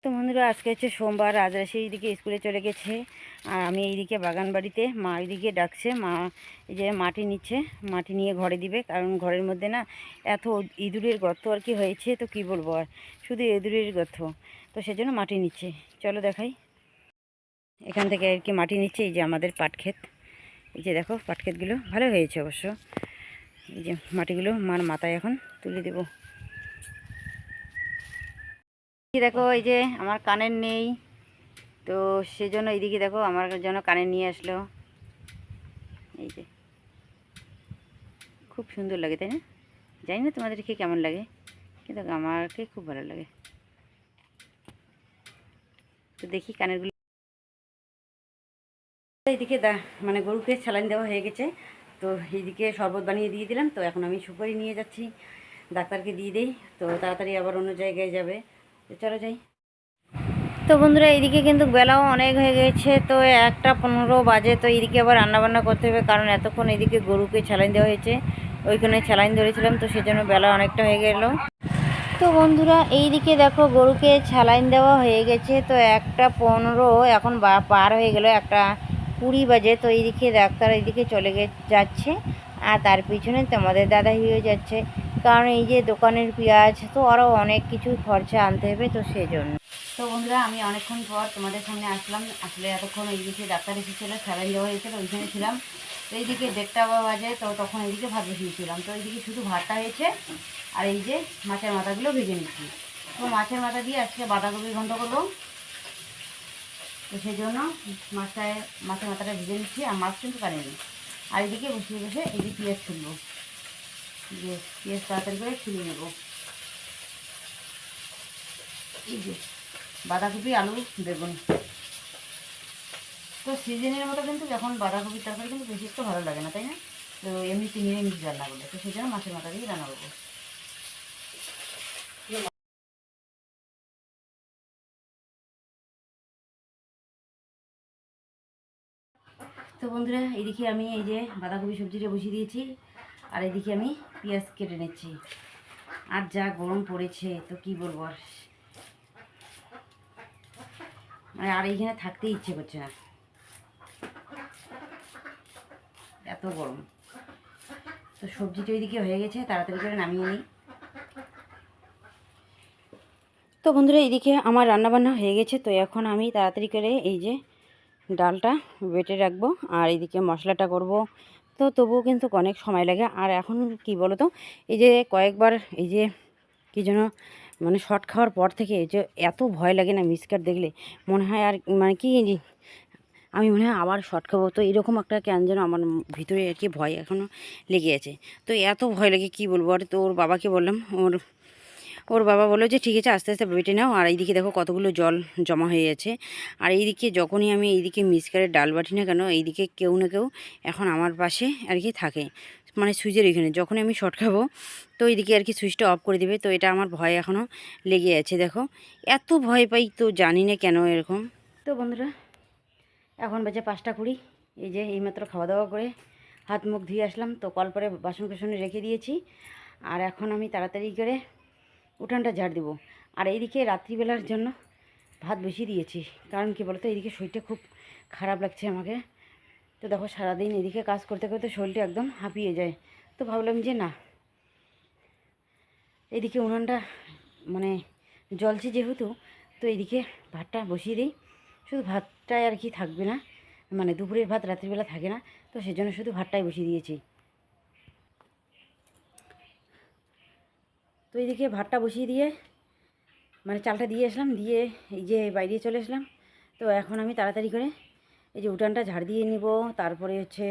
তো বন্ধুরা, আজকে হচ্ছে সোমবার। রাজরাশি এইদিকে স্কুলে চলে গেছে, আর আমি এইদিকে বাগান বাড়িতে। মা এইদিকে ডাকছে, মা এই যে মাটি নিচ্ছে, মাটি নিয়ে ঘরে দিবে। কারণ ঘরের মধ্যে না এত ইঁদুরের গর্ত আর কি হয়েছে, তো কি বলবো আর, শুধু ইঁদুরের গর্ত। তো সেজন্য মাটি নিচ্ছে, চলো দেখাই। এখান থেকে আর কি মাটি নিচ্ছে। এই যে আমাদের পাট ক্ষেত, এই যে দেখো পাট ক্ষেতগুলো ভালো হয়েছে অবশ্য। এই যে মাটিগুলো মার মাথায় এখন তুলে দেবো। দেখো এই যে আমার কানের নেই, তো সেজন্য এইদিকে দেখো আমার জন্য কানে নিয়ে আসলো। এই যে খুব সুন্দর লাগে, তাই না? জানি না তোমাদেরকে কেমন লাগে, কিন্তু আমাকে খুব ভালো লাগে। তো দেখি কানেরগুলো। এইদিকে মানে গরুকে স্যালাইন দেওয়া হয়ে গেছে, তো এইদিকে শরবত বানিয়ে দিয়ে দিলাম। তো এখন আমি সুপারি নিয়ে যাচ্ছি, ডাক্তারকে দিয়ে দিই, তো তাড়াতাড়ি আবার অন্য জায়গায় যাবে। তো চলো যাই। তো বন্ধুরা, এইদিকে কিন্তু বেলাও অনেক হয়ে গেছে, তো 1:15 বাজে। তো এইদিকে আবার রান্নাবান্না করতে হবে, কারণ এতক্ষণ এইদিকে গরুকে স্যালাইন দেওয়া হয়েছে, ওইখানে স্যালাইন ধরেছিলাম, তো সেজন্য বেলা অনেকটা হয়ে গেল। তো বন্ধুরা, এইদিকে দেখো গরুকে স্যালাইন দেওয়া হয়ে গেছে, তো 1:15 এখন পার হয়ে গেল, 1:20 বাজে। তো এইদিকে ডাক্তার এইদিকে চলে যাচ্ছে, আর তার পিছনে তোমাদের দাদা হয়ে যাচ্ছে, কারণ এই যে দোকানের পেঁয়াজ, তো আরও অনেক কিছু খরচা আনতে হবে, তো সেজন্য। তো বন্ধুরা, আমি অনেকক্ষণ পর তোমাদের সামনে আসলাম। আসলে এতক্ষণ এইদিকে ডাক্তার এসেছিলো, স্যালাইন দেওয়া হয়েছিল, ওইখানে ছিলাম। তো এইদিকে 1:30 বাজে, তো তখন এইদিকে ভাত বসিয়েছিলাম। তো এইদিকে শুধু ভাতটা হয়েছে, আর এই যে মাছের মাথাগুলো ভেজে নিচ্ছি। তো মাছের মাথা দিয়ে আজকে বাঁধাকপি ঘন্ট করবো, তো সেই জন্য মাছের মাথাটা ভেজে নিচ্ছি। আর মাছ কিন্তু কাটেনি। আর এইদিকে বসিয়ে বসে এই যে পেঁয়াজ ছুলবো, যে পেঁয়াজ তাড়াতাড়ি করে ছুলে নেবো। এই যে বাঁধাকপি, আলু, বেগুন। তো সিজনের মতো কিন্তু যখন বাঁধাকপির তরকারি কিন্তু বেশি একটু ভালো লাগে না, তাই না? তো এমনিতে নিরামিষ রান্না করলে, তো সেই জন্য মাছের মাথা দিয়ে রান্না করবো। তো বন্ধুরা, এইদিকে আমি এই যে বাঁধাকপি সবজিটা বসিয়ে দিয়েছি, আর এদিকে আমি পেঁয়াজ কেটে নিচ্ছি। আর যা গরম পড়েছে, তো কি বলবো আর, মানে আর এইখানে থাকতে ইচ্ছে করছে না, এত গরম। তো সবজিটা ওইদিকে হয়ে গেছে, তাড়াতাড়ি করে নামিয়ে নিই। তো বন্ধুরা, এইদিকে আমার রান্নাবান্না হয়ে গেছে, তো এখন আমি তাড়াতাড়ি করে এই যে ডালটা বেটে রাখবো, আর এইদিকে মশলাটা করব। তো তবুও কিন্তু অনেক সময় লাগে। আর এখন কি বলো তো, এই যে কয়েকবার এই যে কী যেন, মানে শর্ট খাওয়ার পর থেকে যে এত ভয় লাগে না, মিসকাট দেখলে মনে হয় আর মানে কি, আমি মনে হয় আবার শর্ট খাবো। তো এরকম একটা কেন যেন আমার ভিতরে আর কি ভয় এখনও লেগে আছে। তো এত ভয় লাগে কি বলবো। আর তো ওর বাবাকে বললাম, ওর বাবা বললো যে ঠিক আছে, আস্তে আস্তে বেটে নাও। আর এইদিকে দেখো কতগুলো জল জমা হয়ে আছে। আর এইদিকে যখনই আমি এইদিকে মিসকারের ডাল বাটি না কেন, এইদিকে কেউ না কেউ এখন আমার পাশে আর কি থাকে, মানে সুইচের এখানে যখনই আমি শর্ট খাবো, তো এইদিকে আর কি সুইচটা অফ করে দেবে। তো এটা আমার ভয় এখনও লেগে আছে। দেখো এত ভয় পাই, তো জানি না কেন এরকম। তো বন্ধুরা, এখন বাজে 5:20। এই যে এইমাত্র খাওয়া দাওয়া করে হাত মুখ ধুয়ে আসলাম, তো কল পরে বাসন কোসনে রেখে দিয়েছি। আর এখন আমি তাড়াতাড়ি করে উঠানটা ঝাড় দেবো। আর এইদিকে রাত্রিবেলার জন্য ভাত বসিয়ে দিয়েছি, কারণ কি বলতো, এইদিকে শরীরটা খুব খারাপ লাগছে আমাকে। তো দেখো সারাদিন এদিকে কাজ করতে করতে শরীরটা একদম হাঁপিয়ে যায়। তো ভাবলাম যে না, এইদিকে উনানটা মানে জ্বলছে যেহেতু, তো এইদিকে ভাতটা বসিয়ে দিই। শুধু ভাতটাই আর কি থাকবে না, মানে দুপুরের ভাত রাত্রিবেলা থাকে না, তো সেজন্য শুধু ভাতটাই বসিয়ে দিয়েছি। তো এইদিকে ভাতটা বসিয়ে দিয়ে মানে চালটা দিয়ে আসলাম, দিয়ে এই যে বাইরে চলে আসলাম। তো এখন আমি তাড়াতাড়ি করে এই যে উঠানটা ঝাড় দিয়ে নিব। তারপরে হচ্ছে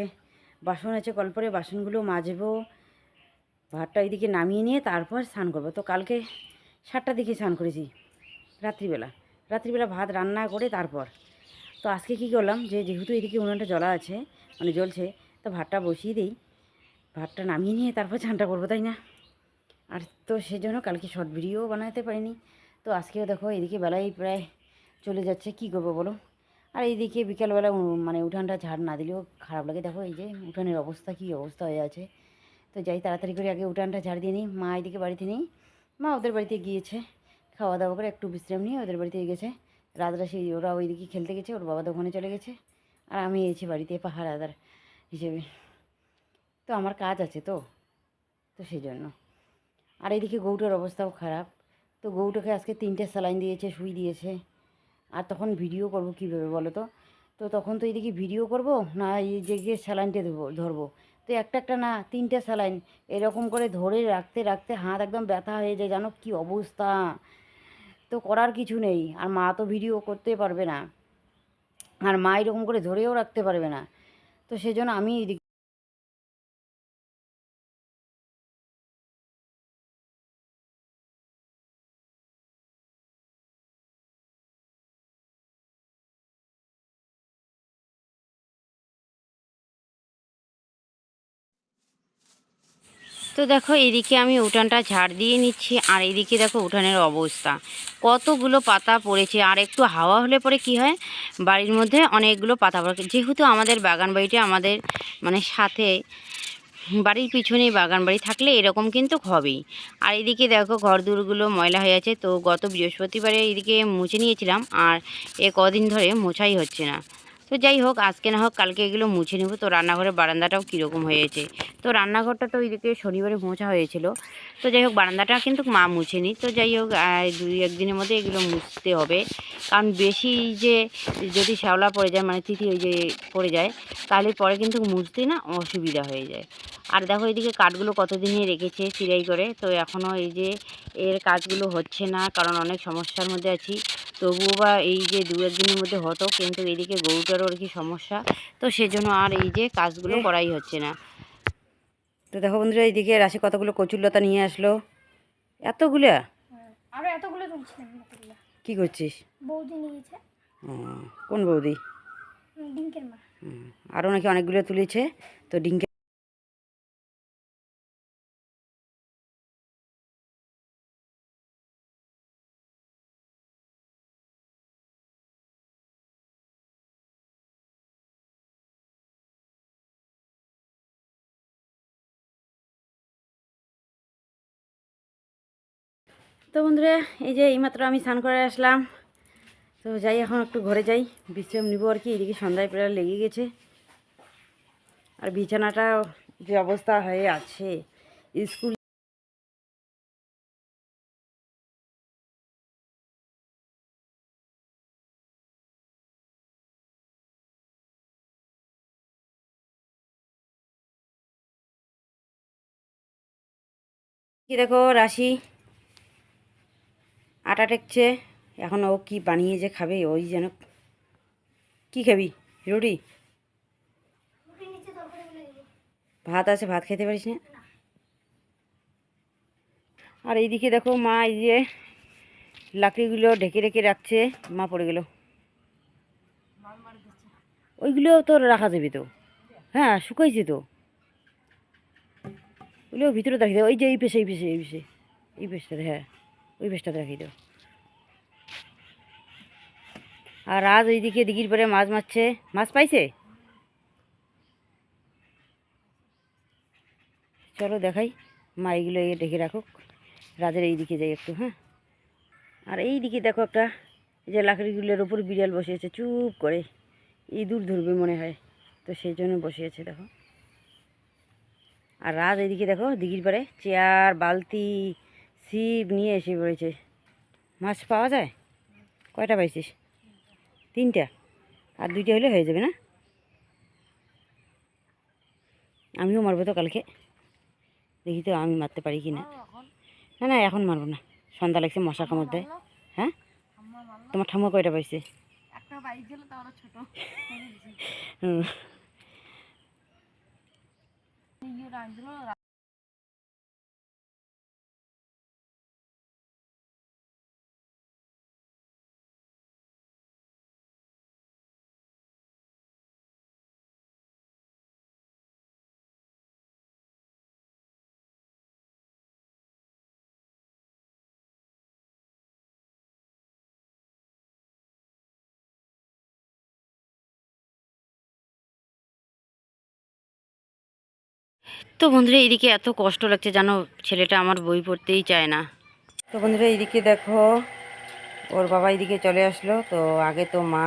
বাসন আছে কলপরে, বাসনগুলো মাজবো। ভাতটা এইদিকে নামিয়ে নিয়ে তারপর স্নান করবো। তো কালকে 7টার দিকে স্নান করেছি, রাত্রিবেলা। রাত্রিবেলা ভাত রান্না করে তারপর তো আজকে কী করলাম, যে যেহেতু এদিকে উনুনটা জ্বলা আছে, মানে জ্বলছে, তো ভাতটা বসিয়ে দিই। ভাতটা নামিয়ে নিয়ে তারপর চানটা করবো, তাই না? আর তো সেজন্য কালকে শর্ট ভিডিও বানাতে পারিনি। তো আজকেও দেখো এদিকে বেলায় প্রায় চলে যাচ্ছে, কি করবো বলো। আর এইদিকে বিকালবেলা মানে উঠানটা ঝাড় না দিলেও খারাপ লাগে। দেখো এই যে উঠানের অবস্থা, কী অবস্থা হয়ে আছে। তো যাই তাড়াতাড়ি করে আগে উঠানটা ঝাড় দিয়ে নিই। মা এদিকে বাড়িতে নেই, মা ওদের বাড়িতে গিয়েছে খাওয়া দাওয়া করে একটু বিশ্রাম নিয়ে ওদের বাড়িতে গেছে। রাতরা সেই ওরা ওইদিকে খেলতে গেছে, ওর বাবা দোকানে চলে গেছে, আর আমি এসেছি বাড়িতে পাহারাদার হিসেবে। তো আমার কাজ আছে তো, তো সেই জন্য। আর এইদিকে গরুটার অবস্থাও খারাপ। তো গরুটাকে আজকে 3টে স্যালাইন দিয়েছে, সুই দিয়েছে। আর তখন ভিডিও করব কীভাবে বলো তো? তো তখন তো এইদিকে ভিডিও করব না এই যে গিয়ে স্যালাইনটা ধরবো। তো একটা একটা না 3টে স্যালাইন এরকম করে ধরে রাখতে রাখতে হাত একদম ব্যথা হয়ে যায়, জানো কি অবস্থা। তো করার কিছু নেই, আর মা তো ভিডিও করতে পারবে না, আর মা এরকম করে ধরেও রাখতে পারবে না। তো সেজন্য আমি তো দেখো এদিকে আমি উঠানটা ঝাড় দিয়ে নিচ্ছি, আর এদিকে দেখো উঠানের অবস্থা কতগুলো পাতা পড়েছে। আর একটু হাওয়া হলে পরে কি হয়, বাড়ির মধ্যে অনেকগুলো পাতা পড়ে। যেহেতু আমাদের বাগান বাড়িটা আমাদের মানে সাথে, বাড়ির পিছনেই বাগান বাড়ি থাকলে এরকম কিন্তু হবেই। আর এদিকে দেখো ঘরদুয়ারগুলো ময়লা হয়ে আছে। তো গত বৃহস্পতিবারে এদিকে মুছে নিয়েছিলাম, আর কদিন ধরে মোছাই হচ্ছে না। তো যাই হোক, আজকে না হোক কালকে এগুলো মুছে নেব। তো রান্নাঘরের বারান্দাটাও কীরকম হয়েছে। তো রান্নাঘরটা তো ওইদিকে শনিবারে মোছা হয়েছিল। তো যাই হোক, বারান্দাটা কিন্তু মা মুছেনি। তো যাই হোক, 2-1 দিনের মধ্যে এগুলো মুছতে হবে। কারণ বেশি যে যদি শ্যাওলা পড়ে যায়, মানে তিথি ওই যে পড়ে যায়, তাহলে পরে কিন্তু মুছতে না অসুবিধা হয়ে যায়। আর দেখো এদিকে কাঠগুলো কতদিনই রেখেছে চিরাই করে। তো এখনও এই যে এর কাজগুলো হচ্ছে না, কারণ অনেক সমস্যার মধ্যে আছি। তবুও বা এই যে 2-1 দিনের মধ্যে হতো, কিন্তু এদিকে গরুটারও আর কি সমস্যা। তো সেজন্য আর এই যে কাজগুলো করাই হচ্ছে না। তো দেখো বন্ধুরা, এইদিকে রাশি কতগুলো কচুরলতা নিয়ে আসলো। এতগুলা আরো এতগুলো তুলছিলাম। কি করছিস? বৌদি নিয়েছে। কোন বৌদি? ডিঙ্কের মা। আরও নাকি অনেকগুলো তুলেছে। তো ডিঙ্কে তো বন্ধুরা, এই যে এইমাত্র আমি স্নান করে আসলাম। তো যাই, এখন একটু ঘরে যাই, বিশ্রাম নিব আর কি। এদিকে সন্ধ্যায় প্রায় লেগে গেছে। আর বিছানাটা যে অবস্থা হয়ে আছে, স্কুল কি দেখো রাশি আটা টেকছে। এখন ও কি বানিয়ে যে খাবে, ওই যেন। কি খাবি? রুটি? ভাত আছে, ভাত খেতে পারিস না? আর এইদিকে দেখো মা এই যে লাকড়িগুলো ঢেকে রেখে রাখছে। মা পড়ে গেল। ওইগুলো তো রাখা যাবে তো। হ্যাঁ, শুকাইছে তো। ওইগুলো ভিতরে রাখি দাও। ওই যে এই পেশে, এই পেশে, এই পেশে, এই পেশটাতে, হ্যাঁ ওই পেশটাতে রাখি দাও। আর রাজ ওইদিকে দিঘির পরে মাছ মারছে। মাছ পাইছে? চলো দেখাই। মা এইগুলো ঢেকে রাখুক। রাজের এই দিকে যাই একটু, হ্যাঁ। আর এই দিকে দেখো একটা, এই যে লাকড়িগুলোর ওপর বিড়াল বসেছে চুপ করে, ইঁদুর ধরবে মনে হয়। তো সেই জন্য বসিয়েছে দেখো। আর রাত এদিকে দেখো দিঘির পাড়ে চেয়ার, বালতি, ছিপ নিয়ে এসে পড়েছে। মাছ পাওয়া যায়? কয়টা পাইছিস? 3টা? আর 2টা হলে হয়ে যাবে না? আমিও মারবো তো কালকে, দেখি তো আমি মারতে পারি কি না। না না, এখন মারবো না, সন্ধ্যা লাগছে, মশা কামড় দেয়। হ্যাঁ, তোমার ঠাম্মা কয়টা পাইছে? হুম। তো বন্ধুরা, এইদিকে এত কষ্ট লাগছে জানো, ছেলেটা আমার বই পড়তেই চায় না। তো বন্ধুরা এইদিকে দেখো ওর বাবা এইদিকে চলে আসলো। তো আগে তো মা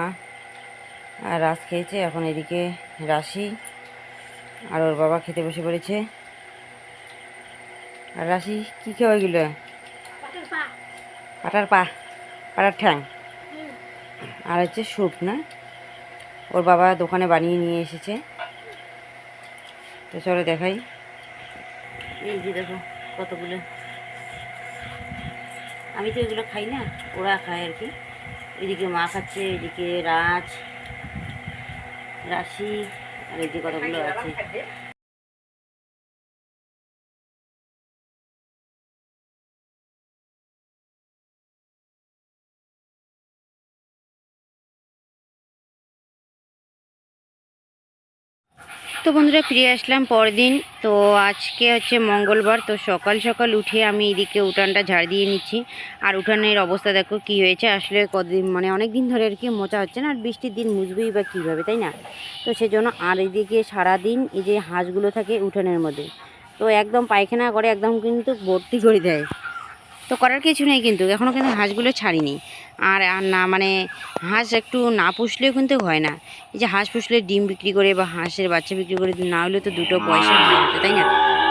আর রাস খেয়েছে, এখন এদিকে রাশি আর ওর বাবা খেতে বসে পড়েছে। আর রাশি কী খাওয়া এগুলো? পাটার পা, পাটার ঠ্যাং, আর হচ্ছে স্যুপ না? ওর বাবা দোকানে বানিয়ে নিয়ে এসেছে। তো চলো দেখাই। এই যে দেখো কতগুলো, আমি তো এগুলো খাই না, ওরা খায় আর কি। এদিকে মা খাচ্ছে, এদিকে রাশি, আর এই যে কতগুলো আছে। তো বন্ধুরা ফিরে আসলাম পরের দিন। তো আজকে হচ্ছে মঙ্গলবার। তো সকাল সকাল উঠে আমি এদিকে উঠানটা ঝাড় দিয়ে নিচ্ছি। আর উঠানের অবস্থা দেখো কি হয়েছে, আসলে কদিন মানে অনেক দিন ধরে আর কি মোছা হচ্ছে না, আর বৃষ্টির দিন মুছবেই বা কীভাবে, তাই না? তো সেজন্য আর এদিকে সারাদিন এই যে হাঁসগুলো থাকে উঠানের মধ্যে, তো একদম পায়খানা করে একদম কিন্তু ভর্তি করে দেয়। তো করার কিছু নেই, কিন্তু এখনও কিন্তু হাঁসগুলো ছাড়িনি। আর আর না মানে হাঁস একটু না পুষলেও কিন্তু হয় না। এই যে হাঁস পুষলে ডিম বিক্রি করে বা হাঁসের বাচ্চা বিক্রি করে না হলে তো দুটো পয়সা হতো, তাই না?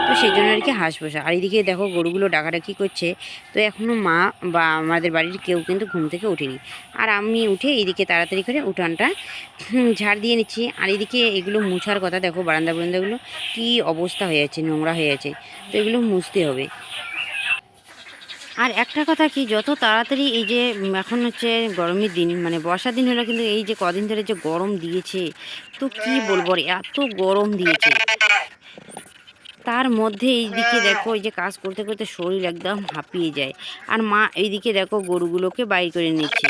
তো সেই জন্য আর কি হাঁস পোষা। আর এদিকে দেখো গরুগুলো ডাকাডাকি করছে। তো এখনও মা বা আমাদের বাড়ির কেউ কিন্তু ঘুম থেকে ওঠেনি। আর আমি উঠে এইদিকে তাড়াতাড়ি করে উঠানটা ঝাড় দিয়ে নিচ্ছি। আর এদিকে এগুলো মুছার কথা, দেখো বারান্দাগুলো কী অবস্থা হয়ে যাচ্ছে, নোংরা হয়ে আছে। তো এগুলো মুছতে হবে। আর একটা কথা কি, যত তাড়াতাড়ি এই যে এখন হচ্ছে গরমের দিন মানে বর্ষার দিন হলো, কিন্তু এই যে কদিন ধরে যে গরম দিয়েছে, তো কি বলবো, আর এত গরম দিয়েছে। তার মধ্যে এইদিকে দেখো এই যে কাজ করতে করতে শরীর একদম হাঁপিয়ে যায়। আর মা এইদিকে দেখো গরুগুলোকে বাইর করে নিচ্ছে।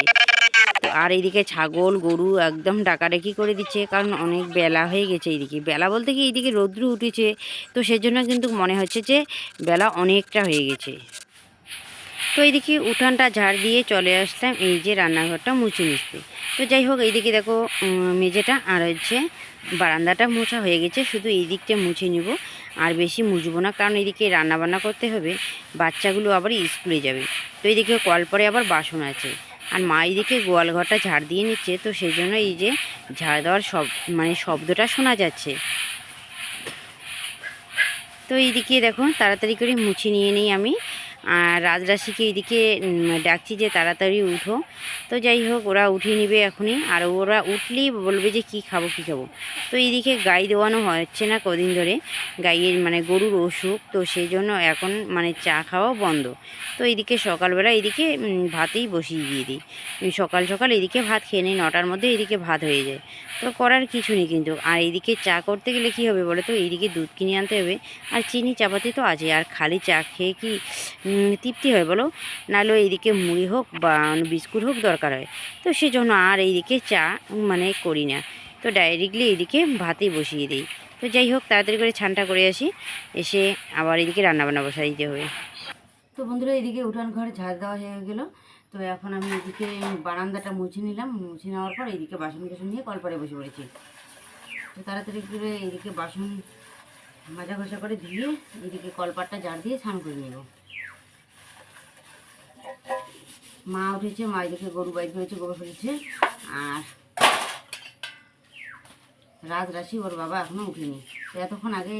আর এইদিকে ছাগল গরু একদম ডাকাডাকি করে দিচ্ছে, কারণ অনেক বেলা হয়ে গেছে। এইদিকে বেলা বলতে কি এইদিকে রৌদ্র উঠেছে, তো সেজন্য কিন্তু মনে হচ্ছে যে বেলা অনেকটা হয়ে গেছে। তো এইদিকে উঠানটা ঝাড় দিয়ে চলে আসতাম এই যে রান্নাঘরটা মুছে নিতে। তো যাই হোক, এইদিকে দেখো মেঝেটা আর হচ্ছে বারান্দাটা মোছা হয়ে গেছে, শুধু এই দিকটা মুছে নিব। আর বেশি মুছবো না, কারণ এদিকে রান্নাবান্না করতে হবে, বাচ্চাগুলো আবার স্কুলে যাবে। তো এইদিকে কল পরে আবার বাসন আছে। আর মা এইদিকে গোয়াল ঘরটা ঝাড় দিয়ে নিচ্ছে, তো সেই জন্য এই যে ঝাড় দেওয়ার শব্দটা শোনা যাচ্ছে। তো এইদিকে দেখো তাড়াতাড়ি করে মুছে নিয়ে নিই আমি। আর রাজরাশিকে এইদিকে ডাকছি যে তাড়াতাড়ি উঠো। তো যাই হোক, ওরা উঠিয়ে নিবে এখনই। আর ওরা উঠলেই বলবে যে কি খাবো কী খাবো। তো এইদিকে গাই দেওয়ানো হচ্ছে না কদিন ধরে, গাইয়ের মানে গরুর অসুখ, তো সেই জন্য এখন মানে চা খাওয়া বন্ধ। তো এইদিকে সকালবেলা এইদিকে ভাতেই বসিয়ে দিয়ে দিই। সকাল সকাল এদিকে ভাত খেয়ে নিই, 9টার মধ্যে এদিকে ভাত হয়ে যায়। তো করার কিছু নেই কিন্তু। আর এইদিকে চা করতে গেলে কি হবে বলো তো, এইদিকে দুধ কিনে আনতে হবে, আর চিনি চাপাতি তো আছে। আর খালি চা খেয়ে কি তৃপ্তি হয় বলো? নাহলে এইদিকে মুড়ি হোক বা বিস্কুট হোক দরকার হয়। তো সেজন্য আর এইদিকে চা মানে করি না, তো ডাইরেক্টলি এইদিকে ভাতেই বসিয়ে দিই। তো যাই হোক, তাড়াতাড়ি করে ছানটা করে আসি, এসে আবার এদিকে রান্নাবান্না বসাই দিতে হবে। তো বন্ধুরা এইদিকে উঠান ঘর ঝাড় দেওয়া হয়ে গেল। তো এখন আমি এদিকে বারান্দাটা মুছে নিলাম, মুছে নেওয়ার পর এইদিকে বাসন টাসন নিয়ে কলপারে বসে পড়েছি। তো তাড়াতাড়ি করে এইদিকে বাসন মাজা ঘষা করে ধুয়ে এইদিকে কলপাটটা ঝাড় দিয়ে স্নান করে নেব। মা উঠেছে, মা এদিকে গরু বাইর করেছে, গোবর ফেলেছে। আর রাজরাশি ওর বাবা এখনও উঠেনি। তো এতক্ষণ আগে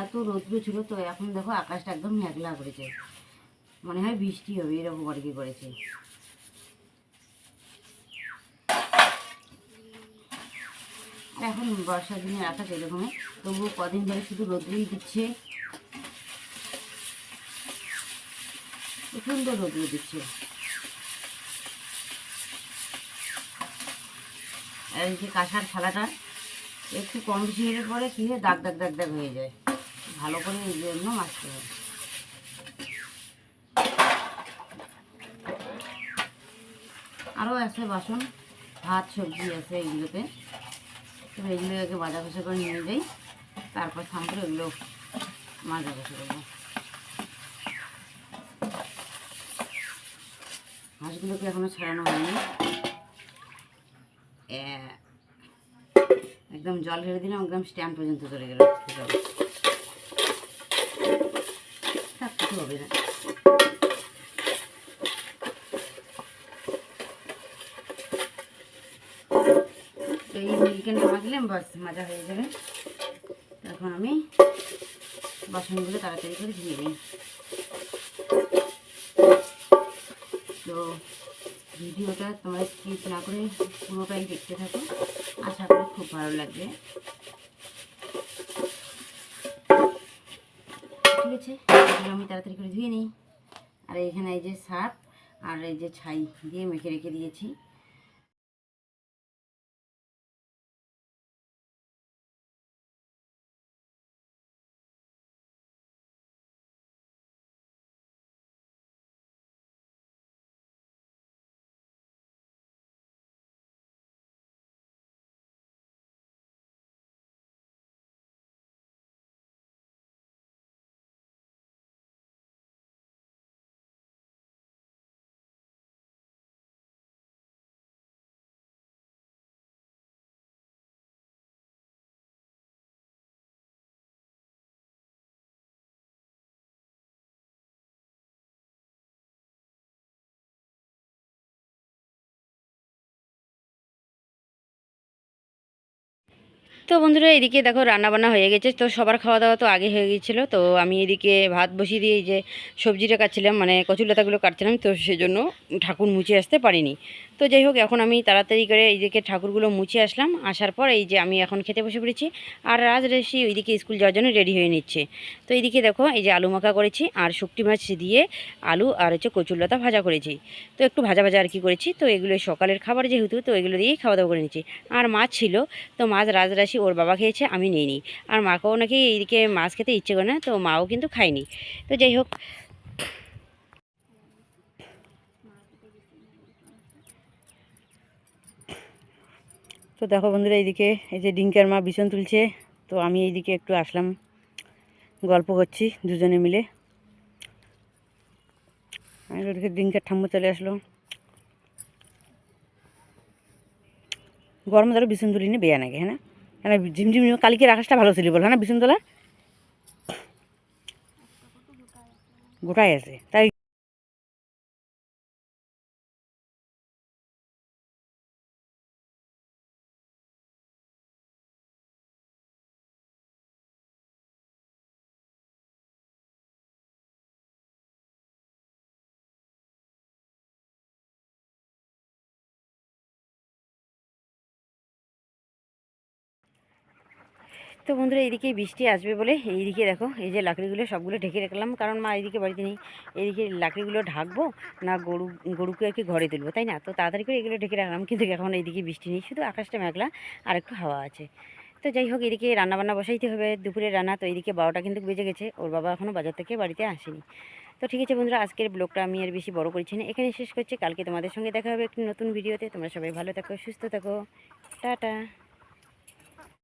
এত রৌদ্র ছিল, তো এখন দেখো আকাশটা একদম মেঘলা করেছে, মনে হয় বৃষ্টি হবে এরকম আর কি করেছে। এখন বর্ষার দিনের আকাশ এরকমই, তবুও কদিন ধরে শুধু রৌদ্রই দিচ্ছে, প্রচণ্ড রৌদ্র দিচ্ছে। আর এই যে কাঁসার থালাটা একটু কম বেশি হলে পরে কী হয়, দাগ দাগ দাগ দাগ হয়ে যায়, ভালো করে এই জন্য মাজতে হবে। আরও আছে বাসন, ভাত সবজি আছে এগুলোতে, তো এগুলো আগে বাজা ঘষা করে নিয়ে যাই, তারপর স্নান করে এগুলো মাজা ঘষা করবো। হাঁসগুলোকে এখনো ছাড়ানো হয়নি, একদম জল ঢেলে দিলাম, একদম স্ট্যান্ড পর্যন্ত চলে গেল জল, কিছু হবে না। তো এই চিকেনটা মাখলে বাস মাজা হয়ে যাবে। এখন আমি বাসনগুলো তাড়াতাড়ি করে ধুয়ে নিই। তো ভিডিওটা তোমরা স্কিপ না করে পুরোটাই দেখতে থাকো, আশা করি খুব ভালো লাগবে। ঠিক আছে, এগুলো আমি তাড়াতাড়ি করে ধুয়ে নিই। আর এখানে এই যে সার্ফ আর এই যে ছাই দিয়ে মেখে রেখে দিয়েছি। তো বন্ধুরা এদিকে দেখো রান্নাবান্না হয়ে গেছে। তো সবার খাওয়া দাওয়া তো আগে হয়ে গিয়েছিলো। তো আমি এদিকে ভাত বসিয়ে দিয়ে এই যে সবজিটা কাটছিলাম, মানে কচুলতাগুলো কাটছিলাম, তো সেজন্য ঠাকুর মুছে আসতে পারিনি। তো যাই হোক, এখন আমি তাড়াতাড়ি করে এইদিকে ঠাকুরগুলো মুছে আসলাম। আসার পর এই যে আমি এখন খেতে বসে পড়েছি। আর রাজরেশি ওইদিকে স্কুল যাওয়ার জন্য রেডি হয়ে নিচ্ছে। তো এইদিকে দেখো এই যে আলু মাখা করেছি আর শুকটি মাছ দিয়ে আলু আর হচ্ছে কচুলতা ভাজা করেছি। তো একটু ভাজা ভাজা আর কি করেছি। তো এগুলো সকালের খাবার যেহেতু, তো এগুলো দিয়েই খাওয়া দাওয়া করে নিচ্ছি। আর মাছ ছিল, তো মাছ রাজরাশি ওর বাবা খেয়েছে, আমি নিইনি। আর মাকেও নাকি এইদিকে মাছ খেতে ইচ্ছে করে না, তো মাও কিন্তু খায়নি। তো যাই হোক, তো দেখো বন্ধুরা এইদিকে এই যে ডিঙ্কার মা বিছন তুলছে। তো আমি এইদিকে একটু আসলাম, গল্প করছি দুজনে মিলে। আর ওদিকে ডিঙ্কার ঠাম্মু চলে আসলো। গরম ধরো বিছন তুলিনি বেয়া নাকি, হ্যাঁ না? হ্যাঁ, ঝিমঝিম কালকের আকাশটা ভালো ছিল বল, হ্যাঁ না? বিছন তোলা গোটাই আছে তাই। তো বন্ধুরা এইদিকে বৃষ্টি আসবে বলে এইদিকে দেখো এই যে লাকড়িগুলো সবগুলো ঢেকে রাখলাম, কারণ মা এইদিকে বাড়িতে নেই। এইদিকে লাকড়িগুলো ঢাকবো না গরুকে আর কি ঘরে তুলবো, তাই না? তো তাড়াতাড়ি করে এগুলো ঢেকে রাখলাম, কিন্তু এখন এইদিকে বৃষ্টি নেই, শুধু আকাশটা মেঘলা আর একটু হাওয়া আছে। তো যাই হোক, এদিকে রান্নাবান্না বসাইতে হবে দুপুরের রান্না। তো এইদিকে 12টা কিন্তু বেজে গেছে, ওর বাবা এখনও বাজার থেকে বাড়িতে আসেনি। তো ঠিক আছে বন্ধুরা, আজকের ব্লগটা আমি আর বেশি বড় করছি না, এখানে শেষ করছি। কালকে তোমাদের সঙ্গে দেখা হবে একটি নতুন ভিডিওতে। তোমরা সবাই ভালো থাকো, সুস্থ থাকো, টাটা।